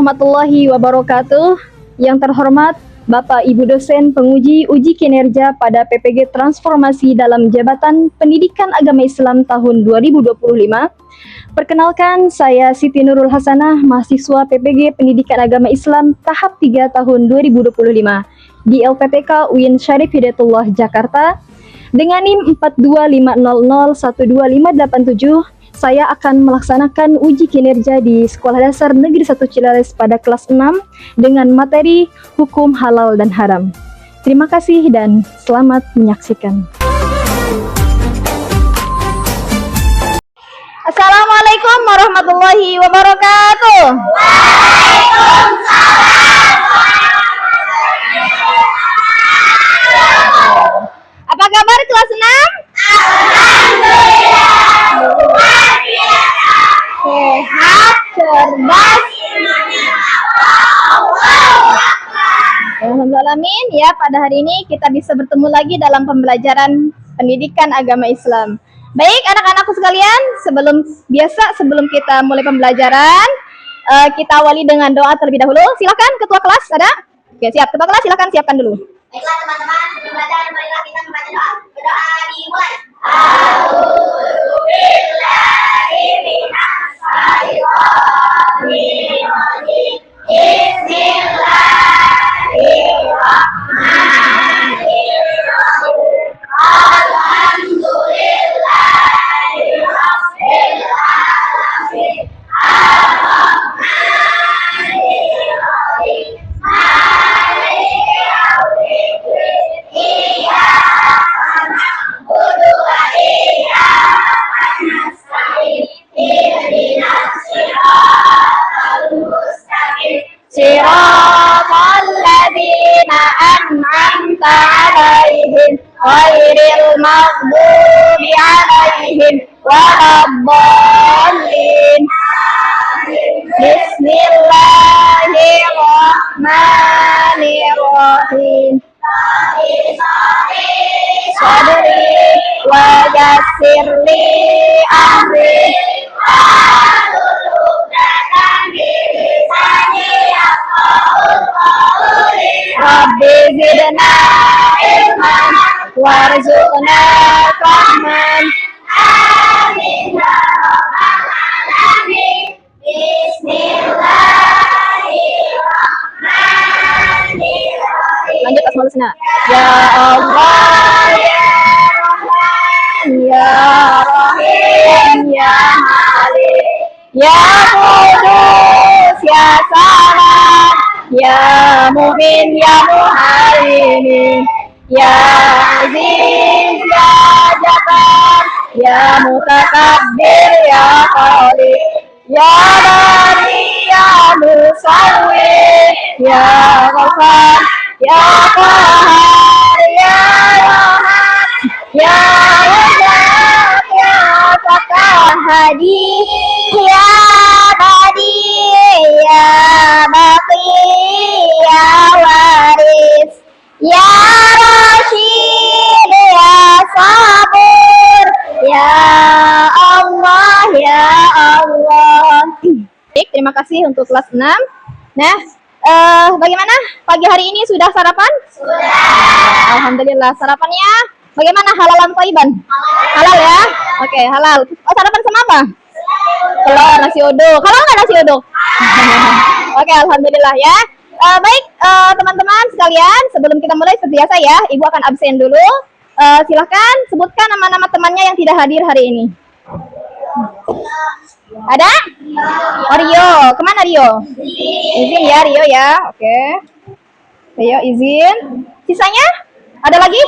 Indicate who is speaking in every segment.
Speaker 1: warahmatullahi wabarakatuh. Yang terhormat Bapak Ibu dosen penguji uji kinerja pada PPG Transformasi dalam Jabatan Pendidikan Agama Islam tahun 2025. Perkenalkan, saya Siti Nurul Hasanah, mahasiswa PPG Pendidikan Agama Islam tahap 3 tahun 2025 di LPPK UIN Syarif Hidayatullah Jakarta. Dengan NIM 42500125587, saya akan melaksanakan uji kinerja di Sekolah Dasar Negeri 1 Cilares pada kelas 6 dengan materi Hukum Halal dan Haram. Terima kasih dan selamat menyaksikan. Assalamualaikum warahmatullahi wabarakatuh. Waalaikumsalam. Apa kabar kelas 6? Alhamdulillah. Luar biasa. Sehat, cerdas. Alhamdulillah, amin. Ya, pada hari ini kita bisa bertemu lagi dalam pembelajaran pendidikan agama Islam. Baik, anak-anakku sekalian, sebelum kita mulai pembelajaran, kita awali dengan doa terlebih dahulu. Silakan ketua kelas, ada? Oke, siap. Ketua kelas silakan siapkan dulu.
Speaker 2: Baiklah teman-teman, sebelum belajar, marilah kita membaca doa. Berdoa dimulai. A'udzubillahi minasyaitonirrajim. Bismillahirrahmanirrahim. Alhamdulillahirabbil alamin. Arrahmanirrahim. Maliki yaumiddin. Iyyaka na'budu wa iyyaka nasta'in. Ihdinas siratal mustaqim. Siratal ladzina an'amta 'alaihim ghairil maghdubi 'alaihim waladdallin. Bismillahirrahmanirrahim. Sadri wa yassirli amri wahlul 'uqdatam min lisani yafqahu qawli. Rabbi zidna ilman warzuqna fahman. Amin ya rabbal alamin. Bismillahirrahmanirrahim.
Speaker 1: Lanjut asmaul husna. Ya Allah, ya Rahman, ya Rahim, ya Malik, ya Qudus, ya Salam, ya Mu'min, ya Muhaimin, ya Aziz, ya Jabbar, ya Mutakabbir, ya Khaliq, ya Bari, ya Musawwir, ya Ghaffar, ya Qahhar, ya Wahhab, ya Wahhab, ya Fattah, Hadi, ya Badi, ya Baqi, ya Waris, ya Rashid, ya Sabur, ya Allah, ya Allah. Baik, terima kasih untuk kelas 6. Nah, bagaimana pagi hari ini, sudah sarapan? Sudah. Alhamdulillah, sarapannya bagaimana, halalan thayyiban? Halal ya? Oke, halal. Oh, sarapan sama apa? Telur, nasi uduk. Halal nggak nasi uduk? Oke, alhamdulillah ya. Baik, teman-teman sekalian, sebelum kita mulai seperti biasa ya, Ibu akan absen dulu. Silahkan sebutkan nama-nama temannya yang tidak hadir hari ini. Ada? Oh, Rio. Kemana Rio? Izin ya, Rio ya. Oke. Rio izin. Sisanya? Ada lagi?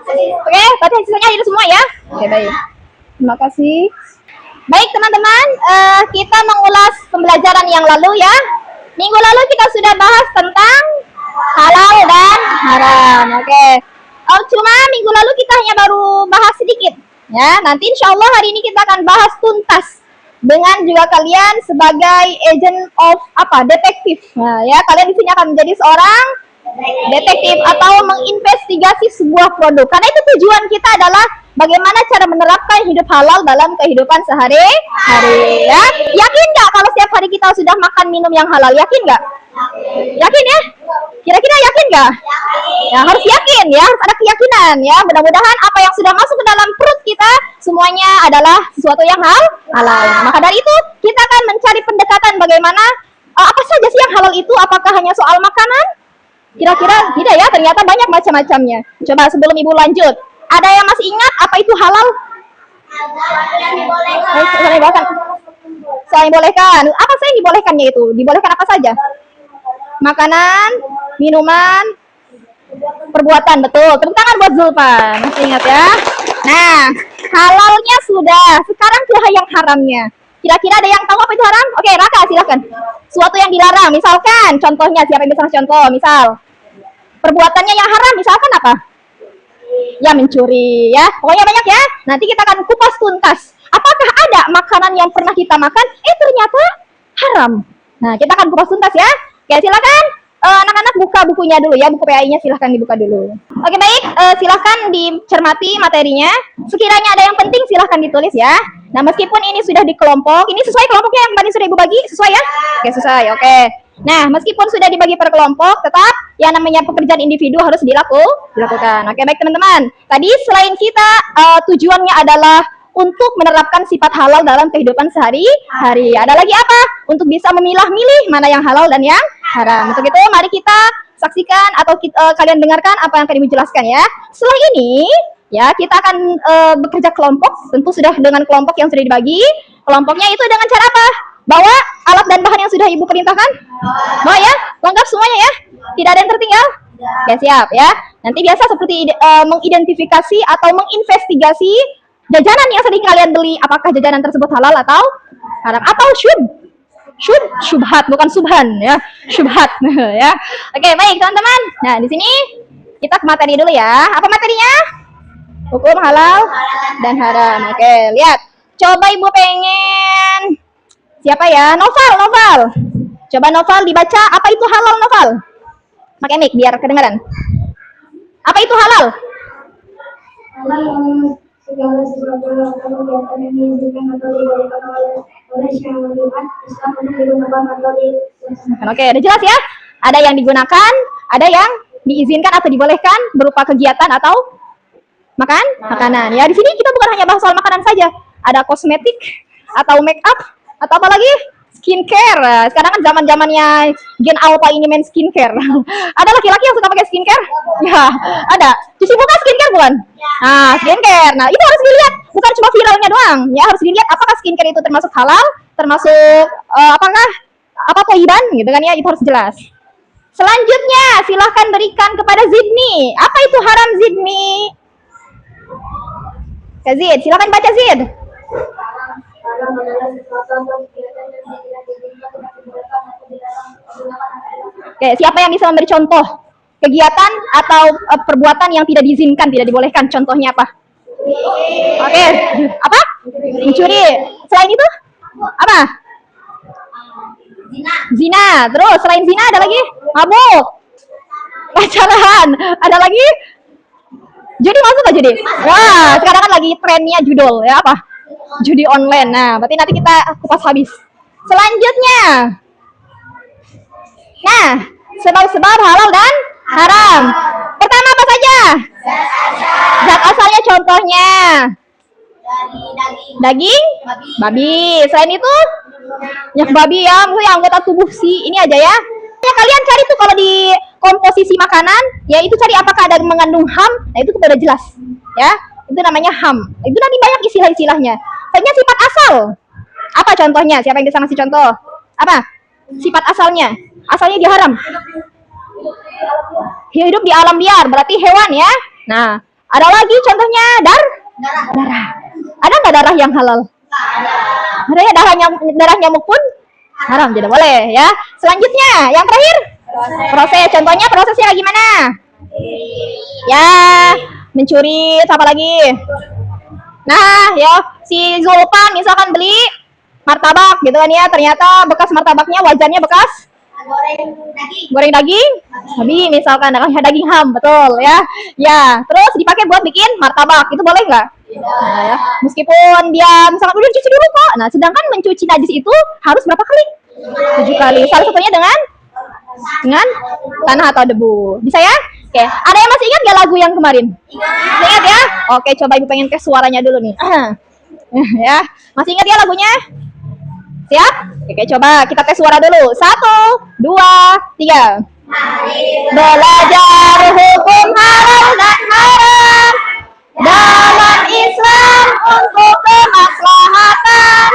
Speaker 1: Oke, berarti sisanya hadir semua ya. Oke, baik. Terima kasih. Baik teman-teman, kita mengulas pembelajaran yang lalu ya. Minggu lalu kita sudah bahas tentang halal dan haram. Oke. Cuma minggu lalu kita hanya baru bahas sedikit. Ya, nanti insya Allah hari ini kita akan bahas tuntas dengan juga kalian sebagai agent of detektif. Nah, ya, kalian di sini akan menjadi seorang detektif atau menginvestigasi sebuah produk. Karena itu tujuan kita adalah bagaimana cara menerapkan hidup halal dalam kehidupan sehari-hari ya. Yakin nggak kalau setiap hari kita sudah makan minum yang halal? Yakin nggak? Yakin ya? Kira-kira yakin nggak? Ya harus yakin ya, harus ada keyakinan ya. Mudah-mudahan apa yang sudah masuk ke dalam perut kita semuanya adalah sesuatu yang halal. Maka dari itu kita akan mencari pendekatan bagaimana apa saja sih yang halal itu? Apakah hanya soal makanan? Kira-kira tidak ya, ternyata banyak macam-macamnya. Coba sebelum Ibu lanjut, ada yang masih ingat apa itu halal? Selain dibolehkan. Apa sih yang dibolehkannya itu? Dibolehkan apa saja? Makanan, minuman, perbuatan. Betul. Tepuk tangan buat Zulpan. Masih ingat ya? Nah, halalnya sudah. Sekarang kira yang haramnya. Kira-kira ada yang tahu apa itu haram? Oke, Raka silakan. Suatu yang dilarang. Misalkan, contohnya siapa yang bisa contoh? Misal, perbuatannya yang haram. Misalkan apa? Ya mencuri ya. Pokoknya banyak ya. Nanti kita akan kupas tuntas. Apakah ada makanan yang pernah kita makan? Ternyata haram. Nah, kita akan kupas tuntas ya. Oke, silakan anak-anak buka bukunya dulu ya. Buku PAI-nya silahkan dibuka dulu. Oke, baik. Silahkan dicermati materinya. Sekiranya ada yang penting silahkan ditulis ya. Nah, meskipun ini sudah di kelompok, ini sesuai kelompoknya yang tadi sudah Ibu bagi? Sesuai ya? Oke, sesuai. Oke. Nah, meskipun sudah dibagi per kelompok, tetap yang namanya pekerjaan individu harus dilakukan. Oke, baik teman-teman. Tadi selain kita tujuannya adalah untuk menerapkan sifat halal dalam kehidupan sehari-hari. Ada lagi apa? Untuk bisa memilah-milih mana yang halal dan yang haram. Untuk itu, mari kita saksikan atau kalian dengarkan apa yang akan Ibu jelaskan ya. Setelah ini, ya kita akan bekerja kelompok. Tentu sudah dengan kelompok yang sudah dibagi. Kelompoknya itu dengan cara apa? Bawa alat dan bahan yang sudah Ibu perintahkan. Bawa ya, lengkap semuanya ya. Tidak ada yang tertinggal. Ya siap ya. Nanti biasa seperti mengidentifikasi atau menginvestigasi jajanan yang sering kalian beli, apakah jajanan tersebut halal atau haram atau syubhat, bukan subhan ya, syubhat ya. Oke, baik teman-teman. Nah, di sini kita ke materi dulu ya. Apa materinya? Hukum halal dan haram. Oke, lihat. Coba Ibu pengen siapa ya? Noval. Coba Noval dibaca, apa itu halal Noval? Pakai mic biar kedengaran. Apa itu halal?
Speaker 2: Segala sesuatu kegiatan yang diizinkan atau dibolehkan oleh syariat Islam untuk digunakan atau dilaksanakan.
Speaker 1: Oke, udah jelas ya? Ada yang digunakan, ada yang diizinkan atau dibolehkan berupa kegiatan atau makanan. Ya, di sini kita bukan hanya bahas soal makanan saja. Ada kosmetik atau make up atau apa lagi? Skincare. Sekarang kan zaman-zamannya Gen Alpha ini main skincare. Ada laki-laki yang suka pakai skincare? Ya, ada. Cuci muka skincare bukan? Nah, skincare. Nah, itu harus dilihat. Bukan cuma viralnya doang. Ya, harus dilihat apakah skincare itu termasuk halal, termasuk apakah apa toiban gitu kan ya, itu harus jelas. Selanjutnya, silahkan berikan kepada Zidni. Apa itu haram Zidni? Kak Zid, silahkan baca Zid.
Speaker 2: Haram adalah sesuatu atau kegiatan yang tidak diizinkan untuk digunakan atau digunakan.
Speaker 1: Oke, siapa yang bisa memberi contoh kegiatan atau perbuatan yang tidak diizinkan, tidak dibolehkan? Contohnya apa? Oke, apa? Mencuri. Selain itu? Apa? Zina. Terus selain zina ada lagi? Mabuk. Pacaran. Ada lagi? Judi masuk nggak judi? Wah, sekarang kan lagi trennya judul ya apa? Judi online. Nah, berarti nanti kita kupas habis. Selanjutnya. Nah, sebab-sebab halal dan haram. Pertama apa saja? Zat asalnya contohnya. Daging? Babi. Selain itu? Minyak babi ya, mungkin anggota tubuh si ini aja ya. Kalian cari tuh kalau di komposisi makanan, ya itu cari apakah ada mengandung HAM. Nah, itu udah jelas. Ya, itu namanya HAM. Itu nanti banyak istilah-istilahnya. Hanya sifat asal. Apa contohnya? Siapa yang bisa ngasih contoh? Apa? Sifat asalnya. Asalnya dia haram. Hidup di alam liar, berarti hewan ya. Nah, ada lagi contohnya darah. Ada nggak darah yang halal? Ada ya, darah nyamuk pun haram, tidak boleh ya. Selanjutnya, yang terakhir proses. Contohnya prosesnya gimana? Ya, mencuri, apa lagi? Nah, ya si Zulpan misalkan beli martabak gitu kan ya, ternyata bekas martabaknya wajannya bekas goreng daging babi misalkan, daging HAM, betul ya. Ya, terus dipakai buat bikin martabak, itu boleh nggak? Nah, ya. Meskipun dia misalkan udah cuci dulu kok. Nah, sedangkan mencuci najis itu harus berapa kali? 7 kali. Salah satunya dengan tanah atau debu. Bisa ya? Oke. Ada yang masih ingat gak lagu yang kemarin? Ingat ya? Oke, coba Ibu pengen tes suaranya dulu nih. Ya, masih ingat ya lagunya? Siap? Oke, coba kita tes suara dulu. 1, 2, 3. Belajar hukum halal dan haram dalam Islam untuk kemaslahatan.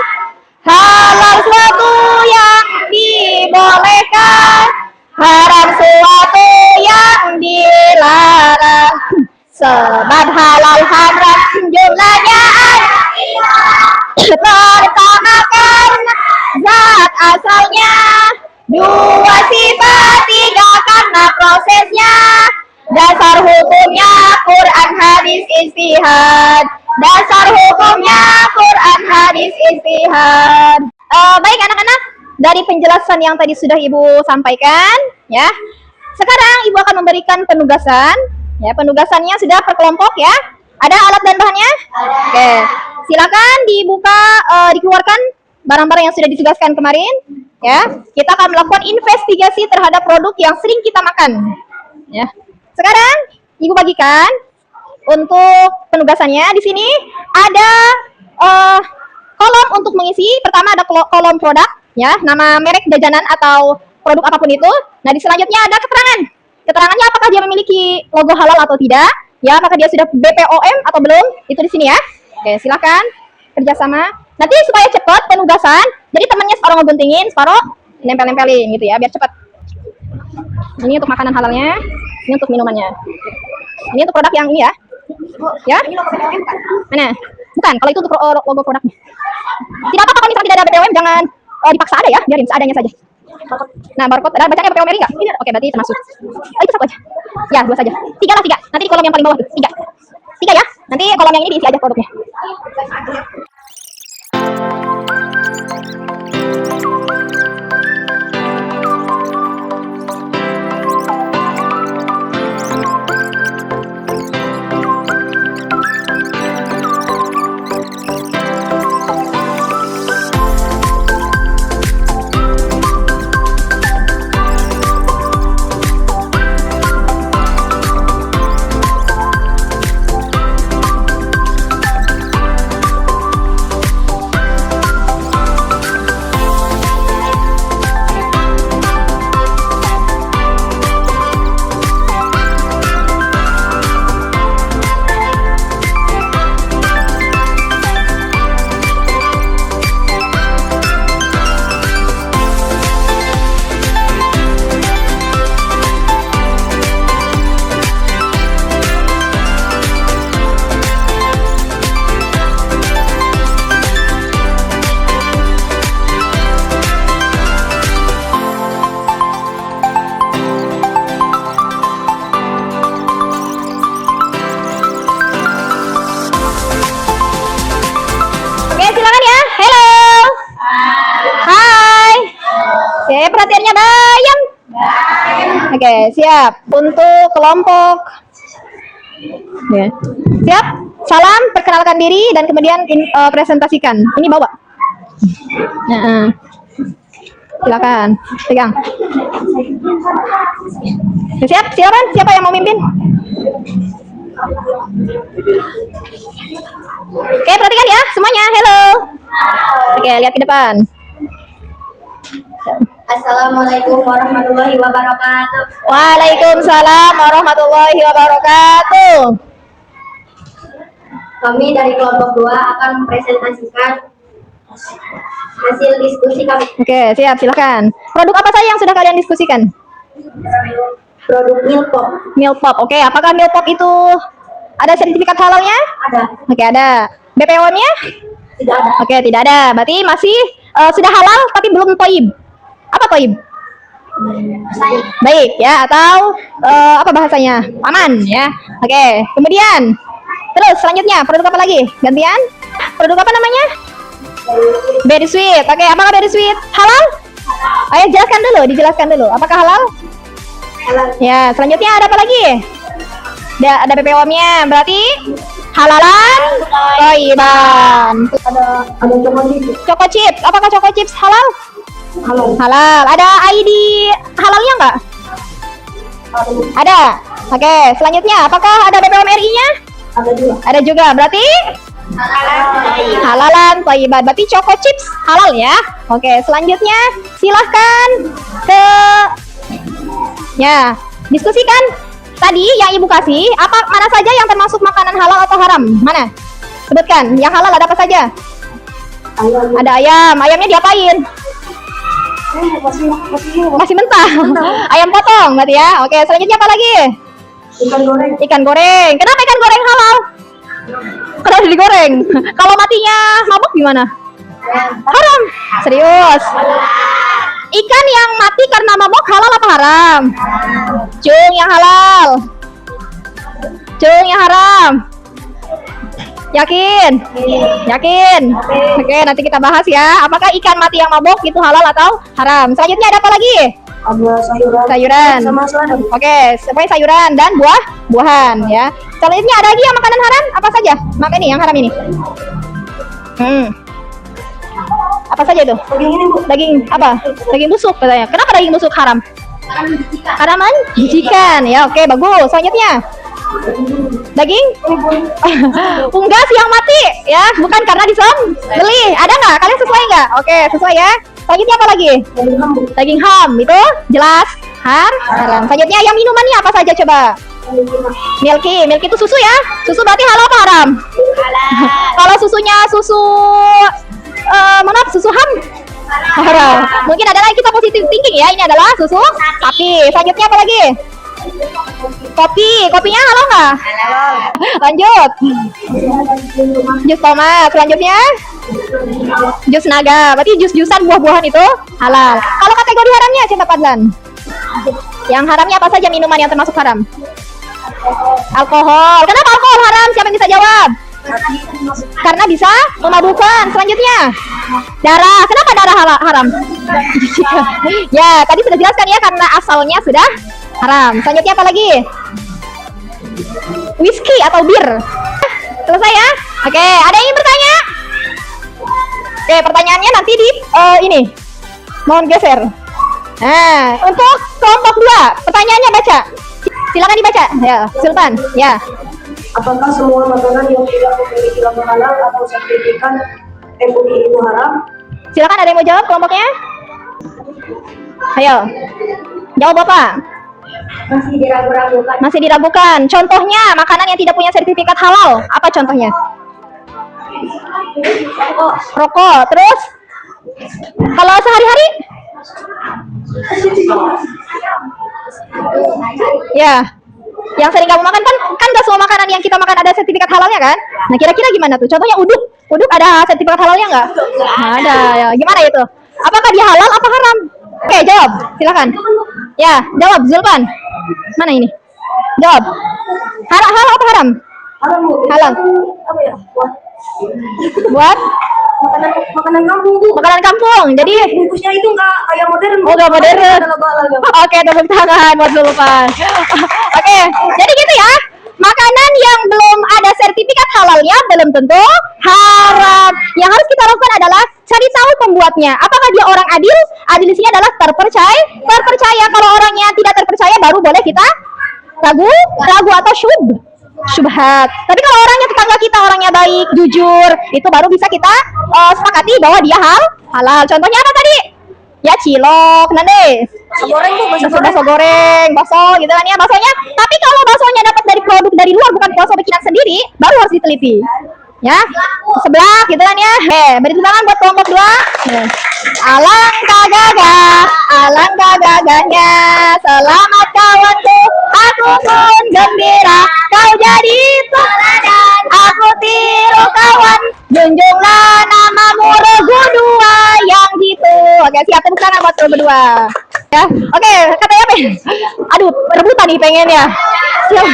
Speaker 1: Halal suatu yang dibolehkan, haram suatu yang dilarang. Sebab halal haram jumlahnya ada pertama karena zat asalnya, 2 sifat, 3 karena prosesnya. Dasar hukumnya Quran hadis ijtihad. Dasar hukumnya Quran hadis ijtihad. Baik anak-anak, dari penjelasan yang tadi sudah Ibu sampaikan, ya. Sekarang Ibu akan memberikan penugasan. Ya, penugasannya sudah per kelompok ya. Ada alat dan bahannya? Oke. Silakan dibuka, dikeluarkan barang-barang yang sudah ditugaskan kemarin. Ya, kita akan melakukan investigasi terhadap produk yang sering kita makan. Ya. Sekarang Ibu bagikan untuk penugasannya. Di sini ada kolom untuk mengisi. Pertama ada kolom produk, ya, nama merek jajanan atau produk apapun itu. Nah, di selanjutnya ada keterangan. Keterangannya apakah dia memiliki logo halal atau tidak? Ya, apakah dia sudah BPOM atau belum? Itu di sini ya. Oke, silakan kerjasama. Nanti supaya cepat penugasan, jadi temannya separuh ngeguntingin, separuh nempel-nempelin gitu ya, biar cepat. Ini untuk makanan halalnya, ini untuk minumannya. Ini untuk produk yang ini ya. Ya? Mana? Bukan, kalau itu untuk logo produknya. Tidak apa-apa kalau misalnya tidak ada BPOM, jangan dipaksa ada ya, biarin seadanya saja. Nah, barcode, ada bacanya BPOM enggak? Oke, berarti termasuk. Oh, itu 1 aja. Ya, 2 saja. 3 lah, 3. Nanti di kolom yang paling bawah tuh, 3. 3 ya. Nanti kolom yang ini diisi aja produknya. Perhatiannya bayang. Oke, siap. Untuk kelompok. Ya. Siap. Salam, perkenalkan diri dan kemudian presentasikan. Ini bawa. Nah, silakan. Pegang. Siap. Silakan. Siapa yang mau mimpin? Oke, perhatikan ya semuanya. Hello. Oke, lihat ke depan.
Speaker 2: Assalamualaikum warahmatullahi wabarakatuh.
Speaker 1: Waalaikumsalam warahmatullahi wabarakatuh.
Speaker 2: Kami dari kelompok 2 akan mempresentasikan hasil diskusi kami.
Speaker 1: Oke, siap, silakan. Produk apa saja yang sudah kalian diskusikan?
Speaker 2: Produk Milpop.
Speaker 1: Milpop. Oke, apakah Milpop itu ada sertifikat halalnya?
Speaker 2: Ada.
Speaker 1: Oke, ada. BPOM-nya?
Speaker 2: Tidak ada.
Speaker 1: Oke, tidak ada. Berarti masih sudah halal tapi belum toib. Apa toib? Baik ya, atau apa bahasanya? Aman ya. Oke, kemudian terus selanjutnya produk apa lagi? Gantian? Produk apa namanya? Berry Sweet. Oke, apakah Berry Sweet halal? Ayo dijelaskan dulu. Apakah halal?
Speaker 2: Halal.
Speaker 1: Ya, selanjutnya ada apa lagi? Ada BPOM-nya. Berarti Halalan thayyiban.
Speaker 2: Ada coba gitu.
Speaker 1: Choco chips, apakah choco chips halal?
Speaker 2: Halal.
Speaker 1: Halal. Ada ID halalnya nggak? Ada. Oke, selanjutnya apakah ada BPOM RI-nya?
Speaker 2: Ada juga.
Speaker 1: Ada juga. Berarti halalan thayyiban. Berarti choco chips halal ya. Oke, selanjutnya silahkan ke ya, diskusikan. Tadi yang Ibu kasih, mana saja yang termasuk makanan halal atau haram? Mana? Sebutkan. Yang halal ada apa saja?
Speaker 2: Ayam.
Speaker 1: Ada ayam. Ayamnya diapain? Masih mentah. Ayam potong berarti ya. Oke, selanjutnya apa lagi?
Speaker 2: Ikan goreng.
Speaker 1: Ikan goreng. Kenapa ikan goreng halal? Kenapa digoreng? Kalau matinya mabuk gimana? Haram. Serius. Ikan yang mati karena mabuk halal apa haram? Cung yang halal. Cung yang haram. Yakin? Yakin? Oke, nanti kita bahas ya. Apakah ikan mati yang mabuk itu halal atau haram? Selanjutnya ada apa lagi?
Speaker 2: Ada sayuran.
Speaker 1: Sayuran.
Speaker 2: Sama selada.
Speaker 1: Oke, semuanya sayuran dan buah-buahan ya. Selanjutnya ada lagi yang makanan haram? Apa saja? Maka ini yang haram ini. Apa saja itu?
Speaker 2: Daging ini, Bu.
Speaker 1: Daging apa? Daging busuk katanya. Kenapa daging busuk haram? Haraman jijikkan. Ya, oke, bagus. Selanjutnya daging unggas yang mati ya, bukan karena disembelih. Ada nggak? Kalian sesuai nggak? Oke, sesuai ya. Selanjutnya apa lagi? Daging ham itu jelas haram. Selanjutnya yang minumannya apa saja coba? Milky itu susu ya. Susu berarti halal apa haram? Kalau susunya susu susu ham haram. Mungkin ada lagi kita positif thinking ya. Ini adalah susu sapi. Selanjutnya apa lagi? Kopinya halal nggak?
Speaker 2: Halal.
Speaker 1: Lanjut. Jus tomat. Selanjutnya jus naga. Berarti jus-jusan buah-buahan itu halal. Kalau kategori haramnya coba Padlan. Yang haramnya apa saja minuman yang termasuk haram? Alkohol. Kenapa alkohol haram? Siapa yang bisa jawab? Karena bisa memabukkan. Selanjutnya darah. Kenapa darah haram? Ya, tadi sudah jelaskan ya, karena asalnya sudah haram. Selanjutnya apa lagi? Whisky atau bir. Selesai ya? Oke, ada yang ingin bertanya? Oke, pertanyaannya nanti di ini. Mohon geser. Nah, untuk kelompok 2, pertanyaannya baca. Silakan dibaca. Ya, Sultan. Ya.
Speaker 2: Apakah semua makanan yang tidak memiliki label halal atau sertifikat MUI itu haram?
Speaker 1: Silakan, ada yang mau jawab kelompoknya? Ayo. Jawab Bapak.
Speaker 2: Masih diragu-ragukan.
Speaker 1: Masih diragukan. Contohnya makanan yang tidak punya sertifikat halal. Apa contohnya? Rokok. Terus? Kalau sehari-hari? Ya. Yang sering kamu makan kan gak semua makanan yang kita makan ada sertifikat halalnya kan? Nah, kira-kira gimana tuh? Contohnya uduk. Uduk ada sertifikat halalnya nggak? Nah, ada. Ya. Gimana itu? Apakah dia halal apa haram? Oke, jawab. Silakan. Ya, jawab Zulpan. Mana ini? Jawab. Halal apa haram?
Speaker 2: Haram, Bu.
Speaker 1: Halal.
Speaker 2: Apa ya?
Speaker 1: Buat
Speaker 2: Makanan kampung, Bu.
Speaker 1: makanan kampung. Jadi
Speaker 2: Bungkusnya itu nggak kayak modern. Bu.
Speaker 1: oh, nggak modern.
Speaker 2: Ada label-label.
Speaker 1: Oke, tepuk tangan buat Zulpan. Oke, jadi gitu ya. Makanan yang belum ada sertifikat halalnya belum tentu haram. Yang harus kita lakukan adalah cari tahu pembuatnya. Apakah dia orang adil? Adil di sini adalah terpercaya. Kalau orangnya tidak terpercaya baru boleh kita ragu atau syubhat. Tapi kalau orangnya tetangga kita orangnya baik, jujur, itu baru bisa kita sepakati bahwa dia halal. Contohnya apa tadi? Ya cilok, nanti
Speaker 2: Goreng, Bu.
Speaker 1: bakso goreng, bakso gitu kan ya, baksonya. Tapi kalau baksonya dapat dari produk dari luar bukan bakso bikinan sendiri, baru harus diteliti. Ya, sebelah gitu kan ya. Beri tepuk tangan buat kelompok 2. Alangkah gagahnya, selamat kawanku, aku pun gembira, kau jadi teladan, aku tiru kawan, junjunglah namamu regu 2 yang gitu. Oke, siap, tepuk tangan buat kelompok 2. Ya, oke, katanya apa? Aduh, rebutan nih pengen ya. Siap.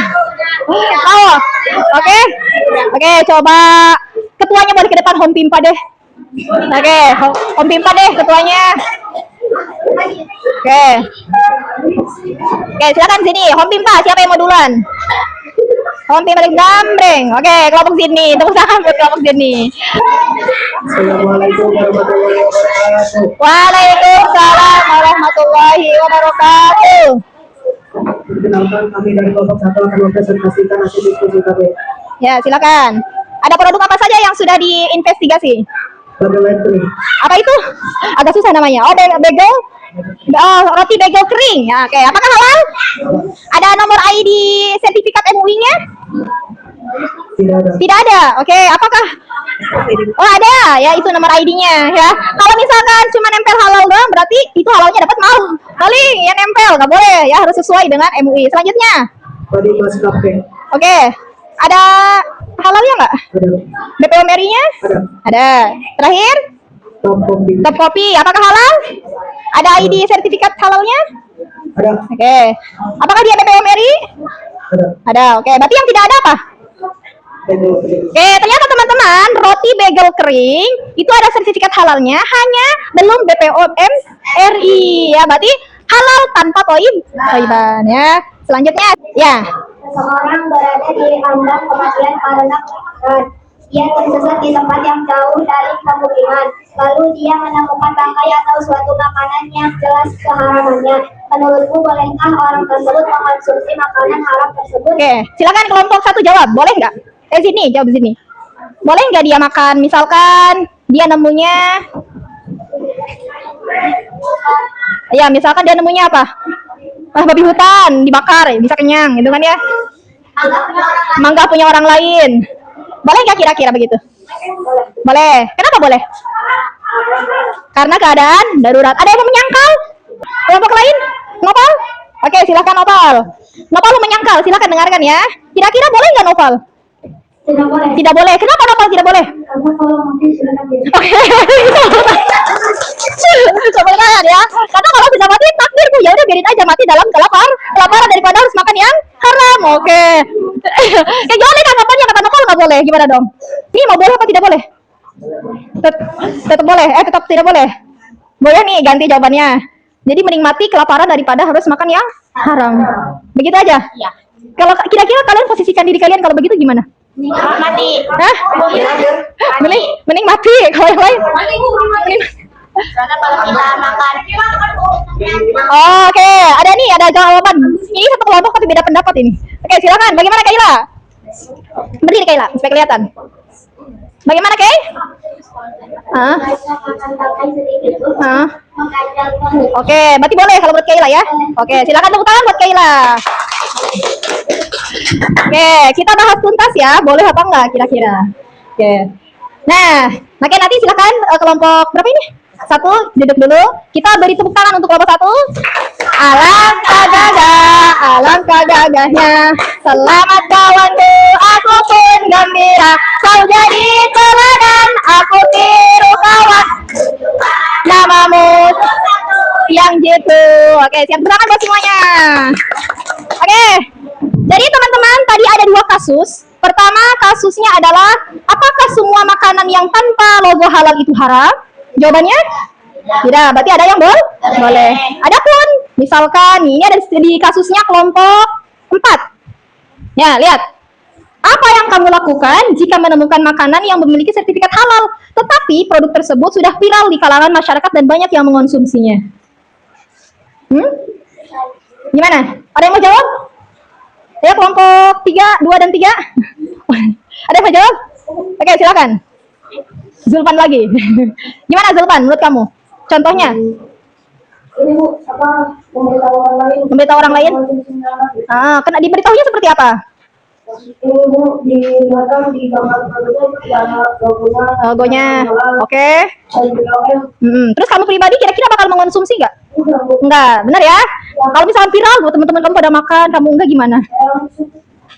Speaker 1: Oke, coba ketuanya balik ke depan, Home Pimpa deh. Oke, Home Pimpa deh ketuanya. Oke, silakan sini, Home Pimpa. Siapa yang mau duluan? Kompi balik gambreng. Oke, kelompok sini. Tepuk tangan buat kelompok sini.
Speaker 3: Assalamualaikum warahmatullahi wabarakatuh.
Speaker 1: Waalaikumsalam warahmatullahi wabarakatuh.
Speaker 3: Perkenalkan kami dari kelompok 1 akan mempresentasikan hasil diskusi kami.
Speaker 1: Ya, silakan. Ada produk apa saja yang sudah diinvestigasi?
Speaker 3: Bagel kering.
Speaker 1: Apa itu? Agak susah namanya. Oh, bagel. Oh, roti bagel kering. Ya, oke. Apakah halal? Ada nomor ID sertifikat MUI-nya?
Speaker 3: Tidak ada.
Speaker 1: Tidak ada. Oke, apakah? Oh, ada. Ya, itu nomor ID-nya ya. Kalau misalkan cuma nempel halal doang, berarti itu halalnya dapat mau. Paling ya nempel, nggak boleh ya, harus sesuai dengan MUI. Selanjutnya.
Speaker 3: Tadi maskapai.
Speaker 1: Oke. Ada halalnya nggak?
Speaker 3: Ada.
Speaker 1: BPOM RI-nya?
Speaker 3: Ada.
Speaker 1: Ada. Terakhir?
Speaker 3: Top kopi.
Speaker 1: Top kopi, apakah halal? Ada ID sertifikat halalnya?
Speaker 3: Ada.
Speaker 1: Oke. Apakah dia BPOM RI?
Speaker 3: Ada.
Speaker 1: Ada. Oke, berarti yang tidak ada apa?
Speaker 3: Bagel kering.
Speaker 1: Oke, ternyata teman-teman, roti bagel kering itu ada sertifikat halalnya, hanya belum BPOM RI ya. Berarti halal tanpa toiban ya. Selanjutnya, ya.
Speaker 2: Seseorang berada di ambang kematian karena kelaparan. Ia tersesat di tempat yang jauh dari pemukiman. Lalu dia menemukan bangkai atau suatu makanan yang jelas keharamannya. Menurutmu, bolehkah orang tersebut mengonsumsi makanan haram tersebut?
Speaker 1: Oke, silakan kelompok 1 jawab. Boleh nggak? Sini, jawab sini. Boleh nggak dia makan? Misalkan dia nemunya, ya misalkan dia nemunya apa? Babi hutan dibakar, bisa kenyang, gitu kan ya? Mangga punya orang lain. Boleh nggak kira-kira begitu? Boleh. Kenapa boleh? Karena keadaan darurat. Ada yang mau menyangkal? Kelompok lain? Nopal? Oke, silakan Nopal. Nopal lu menyangkal, silakan dengarkan ya. Kira-kira boleh nggak Nopal?
Speaker 2: Tidak boleh.
Speaker 1: Tidak boleh. Kenapa Nopal tidak boleh?
Speaker 2: Karena kalau mati silakan tidak.
Speaker 1: Oke. Coba dengar ya. Karena kalau sudah mati takdir Bu, ya udah biarin aja mati dalam kelaparan daripada harus makan yang haram. Oke. Kayak gimana tanggapannya kata Nopal nggak boleh? Gimana dong? Ini mau boleh apa tidak boleh? Tetap boleh. Tetap tidak boleh. Boleh nih, ganti jawabannya. Jadi mending mati kelaparan daripada harus makan yang haram. Begitu aja? Iya. Kalau kira-kira kalian posisikan diri kalian kalau begitu gimana?
Speaker 2: Mati.
Speaker 1: Hah? Mending mati. Kalau yang lain? Mending...
Speaker 2: Karena kalau kita makan
Speaker 1: Oke, ada jawaban. Ini satu kelompok tapi beda pendapat ini. Oke, silakan. Bagaimana Kaila? Berdiri Kaila, supaya kelihatan. Bagaimana Kay? Hah? Hah? Oke, berarti boleh kalau buat Kaila ya. Oke, silakan tepuk tangan buat Kaila. Oke, kita bahas tuntas ya. Boleh apa enggak kira-kira? Oke. Nah, nanti silakan kelompok berapa ini? 1, duduk dulu. Kita beri tepuk tangan untuk kelompok 1. Alangkah gagahnya. Selamat kawanku, aku pun gembira. Kau jadi teladan, aku tiru kawan. Namamu yang jitu. Oke, siap berangkat buat semuanya. Oke. Jadi teman-teman, tadi ada 2 kasus. Pertama, kasusnya adalah apakah semua makanan yang tanpa logo halal itu haram? Jawabannya tidak, berarti ada yang boleh. Adapun misalkan ini ada di kasusnya kelompok 4. Ya, lihat. Apa yang kamu lakukan jika menemukan makanan yang memiliki sertifikat halal, tetapi produk tersebut sudah viral di kalangan masyarakat dan banyak yang mengonsumsinya? Gimana? Ada yang mau jawab? Ya, kelompok 3, 2 dan 3. Ada yang mau jawab? Oke, silakan. Zulpan lagi. Gimana Zulpan menurut kamu? Contohnya?
Speaker 2: ini Bu, apa memberitahu orang lain?
Speaker 1: Memberitahu orang lain? Kena diberitahunya seperti apa?
Speaker 2: Ini Bu, di belakang di gambar produknya tidak ada
Speaker 1: Logonya. Oke. Terus kamu pribadi kira-kira bakal mengonsumsi nggak? Enggak, benar ya? Kalau misalnya viral, Bu, teman-teman kamu pada makan, kamu enggak gimana?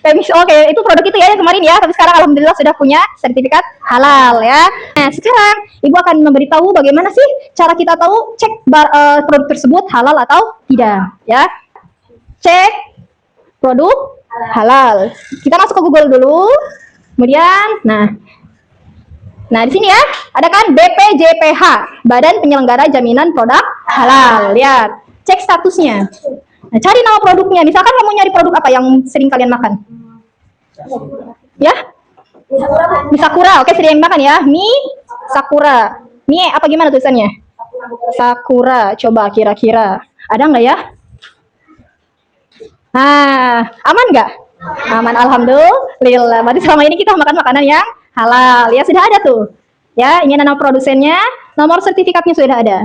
Speaker 1: Oke, itu produk itu ya yang kemarin ya, tapi sekarang alhamdulillah sudah punya sertifikat halal ya. Nah, sekarang Ibu akan memberitahu bagaimana sih cara kita tahu cek produk tersebut halal atau tidak ya. Cek produk halal. Kita masuk ke Google dulu. Kemudian, nah di sini ya, ada kan BPJPH, Badan Penyelenggara Jaminan Produk Halal. Lihat, cek statusnya. Nah, cari nama produknya. Misalkan kamu nyari produk apa yang sering kalian makan? Ya? Mie Sakura. Oke, sering makan ya. Mie Sakura. Mie apa gimana tulisannya? Sakura. Coba kira-kira. Ada nggak ya? Nah, aman nggak? Aman, alhamdulillah. Berarti selama ini kita makan makanan yang halal. Ya, sudah ada tuh. Ya, ini nama produsennya, nomor sertifikatnya sudah ada.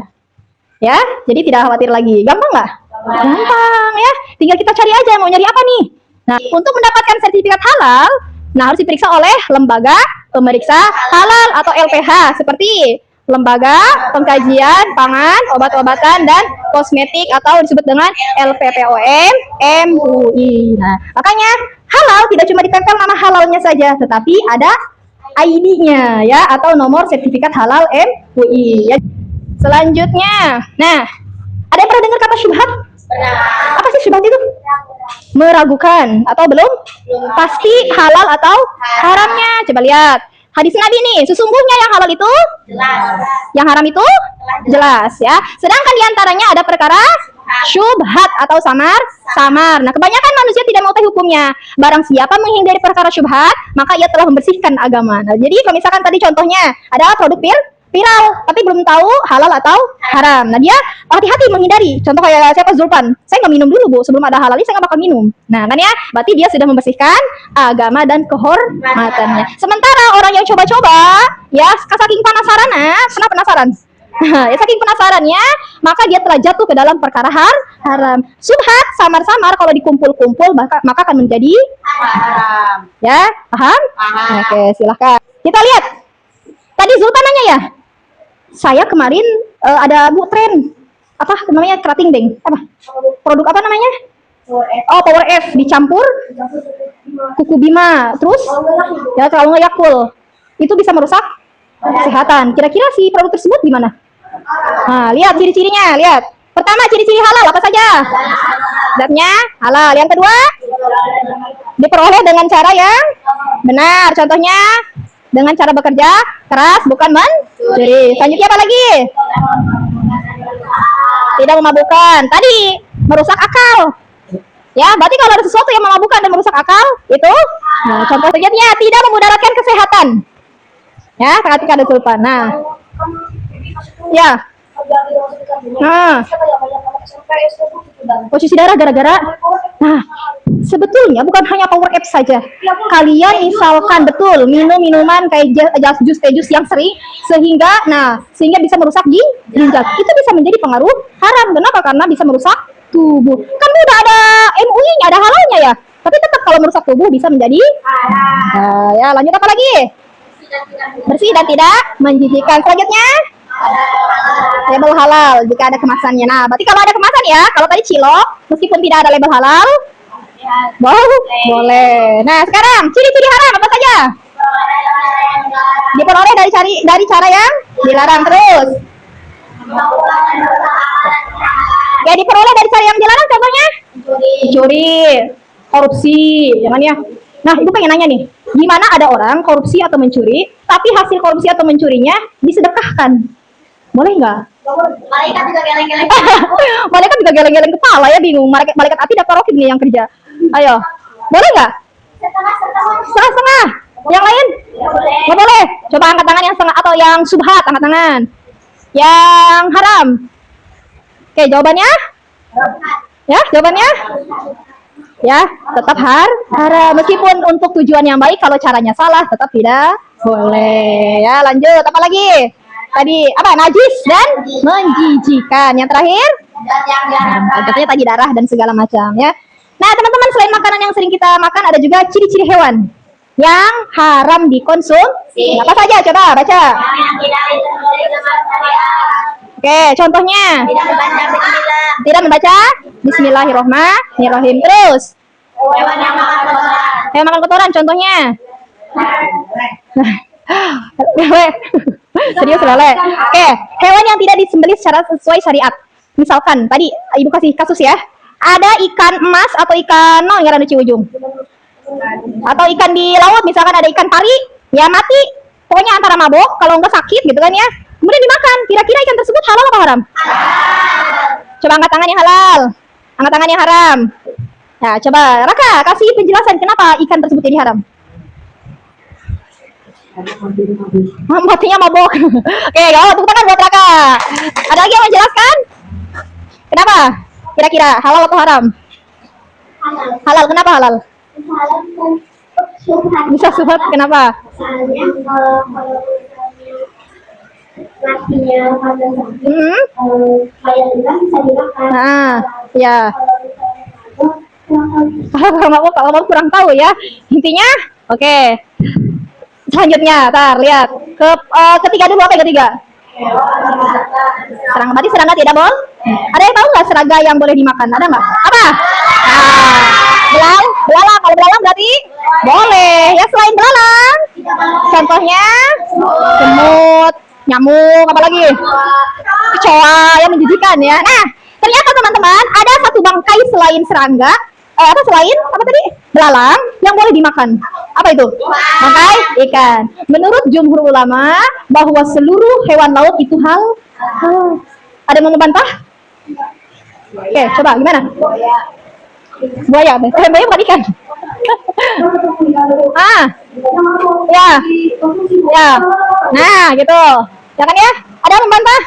Speaker 1: Ya, jadi tidak khawatir lagi. Gampang nggak? Gampang ya. Tinggal kita cari aja mau nyari apa nih. Nah, untuk mendapatkan sertifikat halal, nah harus diperiksa oleh lembaga pemeriksa halal atau LPH seperti Lembaga Pengkajian Pangan, Obat-obatan dan Kosmetik atau disebut dengan LPPOM MUI. Nah, makanya halal tidak cuma ditempel nama halalnya saja, tetapi ada ID-nya ya atau nomor sertifikat halal MUI. Ya. Selanjutnya, nah, ada yang pernah dengar kata syubhat? Apa sih syubhat itu? Meragukan atau belum pasti halal atau haramnya. Coba lihat. Hadis Nabi nih, sesungguhnya yang halal itu jelas, yang haram itu jelas ya. Sedangkan diantaranya ada perkara syubhat atau samar. Nah, kebanyakan manusia tidak mau tahu hukumnya. Barang siapa menghindari perkara syubhat, maka ia telah membersihkan agama. Nah, jadi kalau misalkan tadi contohnya ada produk viral, tapi belum tahu halal atau haram. Nah, dia hati-hati menghindari. Contoh kayak siapa, Zulpan. Saya nggak minum dulu, Bu. Sebelum ada halal ini saya nggak bakal minum. Nah, kan ya, berarti dia sudah membersihkan agama dan kehormatannya. Sementara orang yang coba-coba, ya, saking penasaran, kenapa penasaran? Ya, saking penasarannya, maka dia telah jatuh ke dalam perkara haram. Subhat, samar-samar, kalau dikumpul-kumpul, maka akan menjadi haram. Ya, paham? Oke, silahkan. Kita lihat. Tadi Zulpan nanya ya, saya kemarin ada Bu tren apa namanya kerating deng apa produk apa namanya Power F dicampur kuku Bima terus ya kalau nggak Yakul itu bisa merusak kesehatan. Kira-kira si produk tersebut gimana? Nah, lihat ciri-cirinya. Lihat, pertama ciri-ciri halal apa saja? Zatnya halal. Yang kedua diperoleh dengan cara yang benar. Contohnya dengan cara bekerja keras, bukan mencuri. Selanjutnya apa lagi? Tidak memabukkan. Tadi merusak akal. Ya, berarti kalau ada sesuatu yang memabukkan dan merusak akal, itu contoh selanjutnya tidak memudaratkan kesehatan. Ya, perhatikan ada Zulpan. Nah, ya. Nah, posisi darah gara-gara. Nah, sebetulnya bukan hanya Power F saja. Kalian misalkan betul minum minuman kayak jus teh jus yang sering sehingga bisa merusak ginjal. Itu bisa menjadi pengaruh haram. Kenapa? Karena bisa merusak tubuh. Kan udah ada MUI-nya, ada halalnya ya. Tapi tetap kalau merusak tubuh bisa menjadi haram. Ya, lanjut apa lagi? Bersih dan tidak menjijikkan. Selanjutnya label halal jika ada kemasannya. Nah, berarti kalau ada kemasan ya, kalau tadi cilok meskipun tidak ada label halal boleh. Nah, sekarang ciri-ciri haram apa saja? Diperoleh dari cara yang dilarang. Terus ya diperoleh dari cara yang dilarang, contohnya mencuri, korupsi, jangan ya. Nah, ibu pengen nanya nih, gimana ada orang korupsi atau mencuri tapi hasil korupsi atau mencurinya disedekahkan? Boleh nggak?
Speaker 2: Malaikat juga geleng-geleng.
Speaker 1: Malaikat juga geleng-geleng kepala ya, bingung. Malaikat api daftar rokib nih yang kerja. Ayo, boleh nggak? Setengah-setengah. Yang lain? Nggak boleh. Coba angkat tangan yang setengah atau yang subhat, angkat tangan. Yang haram. Oke, jawabannya? Ya, jawabannya? Ya, tetap haram. Meskipun untuk tujuan yang baik, kalau caranya salah, tetap tidak boleh. Ya, lanjut. Apa lagi? Tadi apa? Najis dan menjijikan. Yang terakhir? Contohnya tadi darah dan segala macam ya. Nah, teman-teman, selain makanan yang sering kita makan, ada juga ciri-ciri hewan yang haram dikonsumsi. Apa saja? Coba baca. Oke, contohnya tidak membaca Bismillahirrohmanirrohim. Terus hewan makan kotoran. Contohnya serius lele. Oke, hewan yang tidak disembelih secara sesuai syariat. Misalkan tadi ibu kasih kasus ya, ada ikan emas atau ikan yang ada di ujung, atau ikan di laut, misalkan ada ikan pari, ya mati, pokoknya antara mabok, kalau enggak sakit gitu kan ya, kemudian dimakan. Kira-kira ikan tersebut halal apa haram? Coba angkat tangan yang halal, angkat tangan yang haram. Nah, coba Raka kasih penjelasan kenapa ikan tersebut jadi haram. Matinya mabok. Oke, tepuk tangan buat Raka. Ada lagi yang menjelaskan? Kenapa? Kira-kira halal atau haram?
Speaker 2: Halal.
Speaker 1: Halal, kenapa halal?
Speaker 2: Halal kan syubhat.
Speaker 1: Bisa subhat, kenapa?
Speaker 2: Soalnya kalau matinya pada saat kayak udang bisa dimakan.
Speaker 1: Nah, ya.
Speaker 2: Kalau
Speaker 1: Kalau mau kurang tahu ya. Intinya, oke. Selanjutnya, tar lihat ketiga dulu, apa yang ketiga? Serangga, berarti serangga tidak boleh. Ada yang tahu nggak serangga yang boleh dimakan? Ada nggak? Apa? Belalang. Kalau belalang berarti boleh. Ya selain belalang, contohnya semut, nyamuk, apa lagi? Kecoa yang menjijikan ya. Nah, ternyata teman-teman ada satu bangkai selain serangga, selain apa tadi? Belalang yang boleh dimakan. Apa itu? Bangkai ikan. Menurut jumhur ulama bahwa seluruh hewan laut itu halal. Ada yang mau membantah? Oke, coba gimana? Buaya bukan ikan. Ya. Ya. Nah, gitu. Ya kan ya? Ada yang membantah?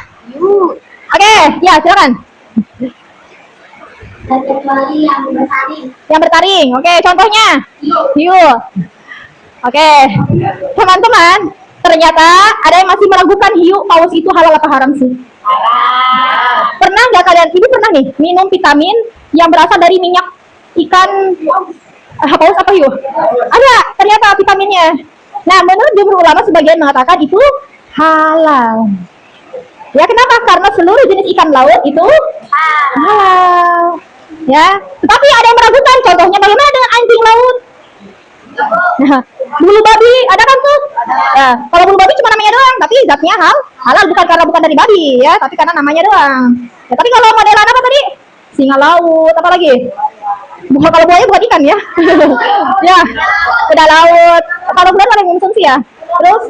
Speaker 1: Oke, ya silakan.
Speaker 2: kecuali yang bertaring.
Speaker 1: Yang bertaring. Oke, contohnya? Hiu. Oke. Teman-teman, ternyata ada yang masih meragukan hiu paus itu halal apa haram sih? Pernah nggak kalian, ini pernah nih, minum vitamin yang berasal dari minyak ikan paus apa hiu? Ada, ternyata vitaminnya. Nah, menurut jumhur ulama sebagian mengatakan itu halal. Ya, kenapa? Karena seluruh jenis ikan laut itu halal. Ya, tetapi ada yang meragukan. Contohnya bagaimana dengan anjing laut? Nah, bulu babi ada kan tuh? Ya, kalau bulu babi cuma namanya doang, tapi zatnya halal bukan karena bukan dari babi ya, tapi karena namanya doang. Ya, tapi kalau modelan apa tadi? Singa laut, apa lagi? Bukan, kalau buaya bukan ikan ya. Ya, kuda laut. Kalau bulan paling konsumsi ya. Terus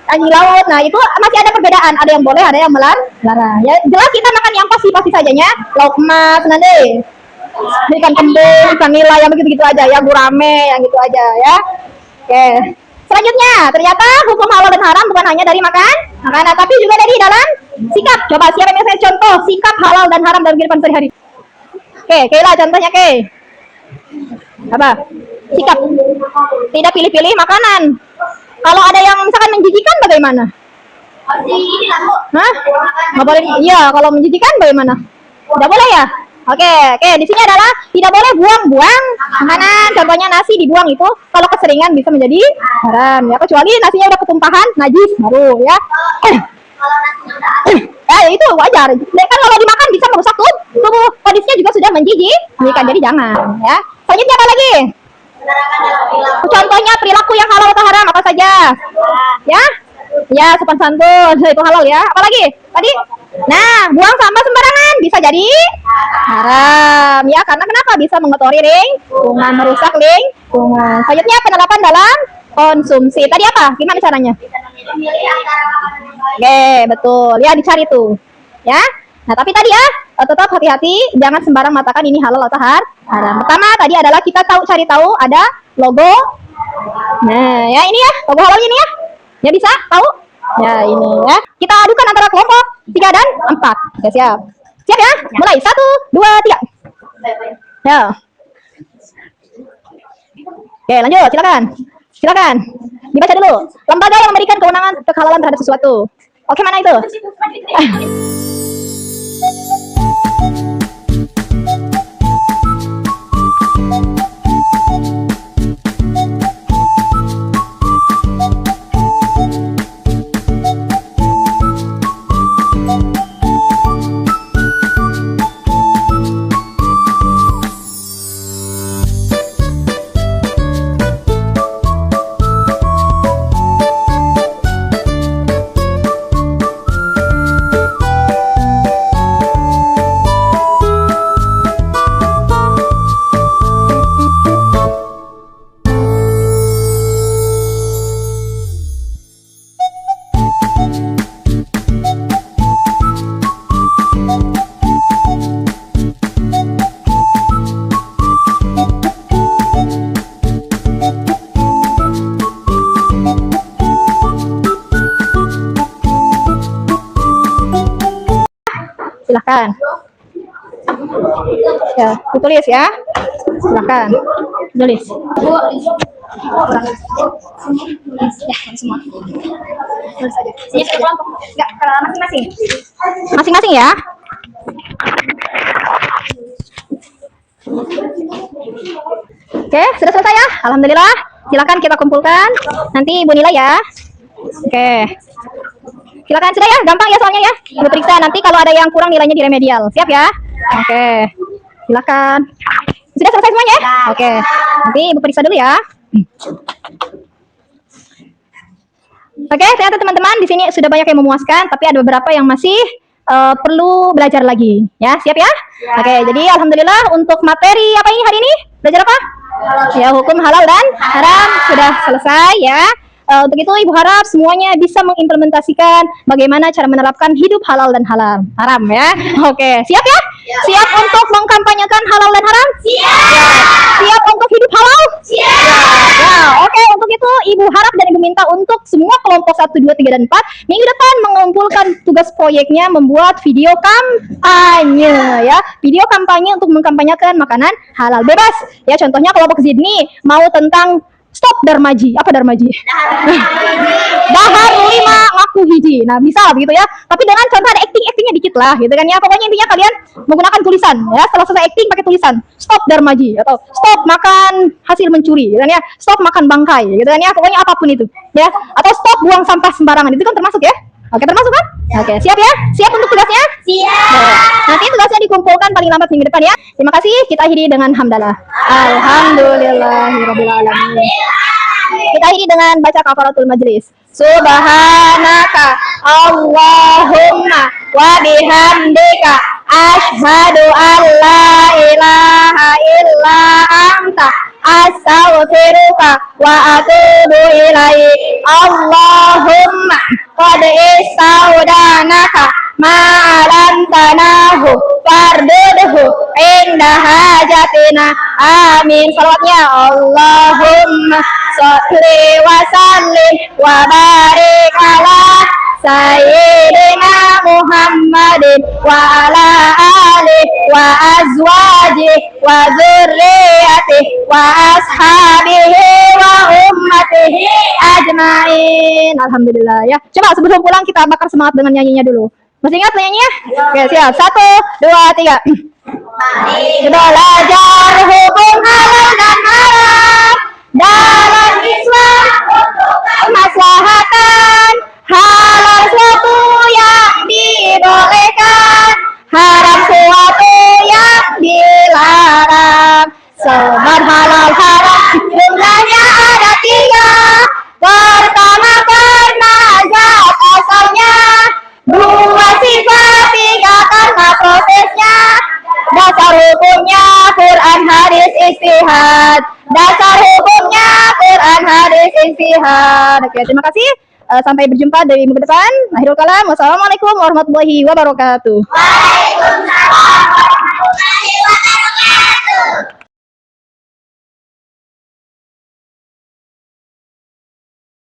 Speaker 1: anjing laut. Nah, itu masih ada perbedaan. Ada yang boleh, ada yang melarang. Ya, jelas kita makan yang pasti sajanya. Lauk emas nanti. Ikan kembung, ikan nila, yang begitu-gitu aja ya, gurame, yang gitu aja ya. Oke. Selanjutnya, ternyata hukum halal dan haram bukan hanya dari makanan, tapi juga dari dalam sikap. Coba siapa yang saya contoh sikap halal dan haram dalam kehidupan sehari-hari? Oke, Kayla contohnya apa? Sikap. Tidak pilih-pilih makanan. Kalau ada yang misalkan menjijikan bagaimana? Hah? Nggak boleh. Iya, kalau menjijikan bagaimana? Tidak boleh ya? Oke, di sini adalah tidak boleh buang-buang makanan. Contohnya nasi dibuang itu kalau keseringan bisa menjadi haram ya, kecuali nasinya udah ketumpahan najis baru ya. Itu wajar. Kan kalau dimakan bisa merusak tubuh. Kondisinya juga sudah menjijikan, jadi jangan ya. Selanjutnya apa lagi? Contohnya perilaku yang halal atau haram apa saja? Ya? Ya, sopan santun itu halal ya. Apalagi? Tadi? Nah, buang sampah sembarangan bisa jadi haram ya, karena kenapa? Bisa mengotori lingkungan, merusak lingkungan. Selanjutnya penerapan dalam konsumsi. Tadi apa? Gimana caranya? Oke, betul. Ya, dicari tuh. Ya. Nah, tapi tadi ya, tetap hati-hati, jangan sembarang mengatakan ini halal atau haram. Pertama tadi adalah kita cari tahu ada logo. Nah, ya ini ya, logo halalnya ini ya. Ya bisa tahu? Ya ini ya. Kita adukan antara kelompok 3 dan 4. Oke, siap. Siap ya? Mulai 1, 2, 3. Ya. Oke, lanjut. Silakan. Dibaca dulu. Lembaga yang memberikan kewenangan kehalalan terhadap sesuatu. Oke, mana itu? Silakan. Ya, ditulis ya. Silakan. Tulis. Ya, semua. Tulis aja. Sini kita kelompok. Enggak, masing-masing. Masing-masing ya. Oke, sudah selesai ya. Alhamdulillah. Silakan kita kumpulkan. Nanti Ibu nilai ya. Oke. Silakan sudah ya, gampang ya soalnya ya. Ibu periksa nanti kalau ada yang kurang nilainya di remedial. Siap ya? Oke. Silakan. Sudah selesai semuanya ya? Oke. Nanti Ibu periksa dulu ya. Oke, ternyata teman-teman di sini sudah banyak yang memuaskan, tapi ada beberapa yang masih perlu belajar lagi. Ya, siap ya? Oke, jadi alhamdulillah untuk materi apa ini hari ini? Belajar apa? Ya, hukum halal dan haram sudah selesai ya. Untuk itu Ibu harap semuanya bisa mengimplementasikan bagaimana cara menerapkan hidup halal dan haram ya. Oke, siap ya? Siap untuk mengkampanyekan halal dan haram? Siap. Ya. Siap untuk hidup halal? Siap. Ya, oke, untuk itu Ibu harap dan Ibu minta untuk semua kelompok 1, 2, 3, dan 4 minggu depan mengumpulkan tugas proyeknya membuat video kampanye ya. Video kampanye untuk mengkampanyekan makanan halal bebas. Ya, contohnya kelompok Zidni mau tentang stop darmaji. Apa darmaji? Dahar 5 ngaku hiji. Nah, bisa begitu ya. Tapi dengan contoh ada actingnya dikit lah gitu kan ya. Pokoknya intinya kalian menggunakan tulisan ya. Setelah selesai acting pakai tulisan. Stop darmaji atau stop makan hasil mencuri gitu kan ya. Stop makan bangkai gitu kan ya. Pokoknya apapun itu ya. Atau stop buang sampah sembarangan. Itu kan termasuk ya. Oke, termasuk kan? Oke, siap ya? Siap untuk tugasnya? Siap. Nanti tugasnya dikumpulkan paling lambat minggu depan ya. Terima kasih. Kita akhiri dengan hamdalah. Alhamdulillahirabbil alamin. Kita akhiri dengan baca kafaratul majlis. Subhanaka Allahumma wa bihamdika asyhadu an la ilaha illa anta astaghfiruka wa atubu ilaik. Allahumma qad istaudanaka ma'alantanahu fardudhu inda hajatina. Amin. Salawatnya Allahumma sholli wa sallim wa barik ala Sayyidina Muhammadin wa ala alihi wa azwajihi wa dzurriyyatihi wa ashabihi wa ummatihi ajmain. Alhamdulillah ya. Coba sebelum pulang kita bakar semangat dengan nyanyinya dulu. Masih ingat nyanyinya? Oke, siap. 1, 2, 3. Belajar hukum halal dan haram dalam Islam untuk kemaslahatan. Halal suatu yang dibolehkan, haram suatu yang dilarang. Sebab halal haram jumlahnya ada 3. Pertama karena zat asalnya, 2 sifat, 3 karena prosesnya. Dasar hukumnya Quran hadis ijtihad. Dasar hukumnya Quran hadis ijtihad. Oke, terima kasih. Sampai berjumpa dari minggu depan. Akhirul kalam. Wassalamualaikum warahmatullahi wabarakatuh.
Speaker 2: Waalaikumsalam warahmatullahi wabarakatuh.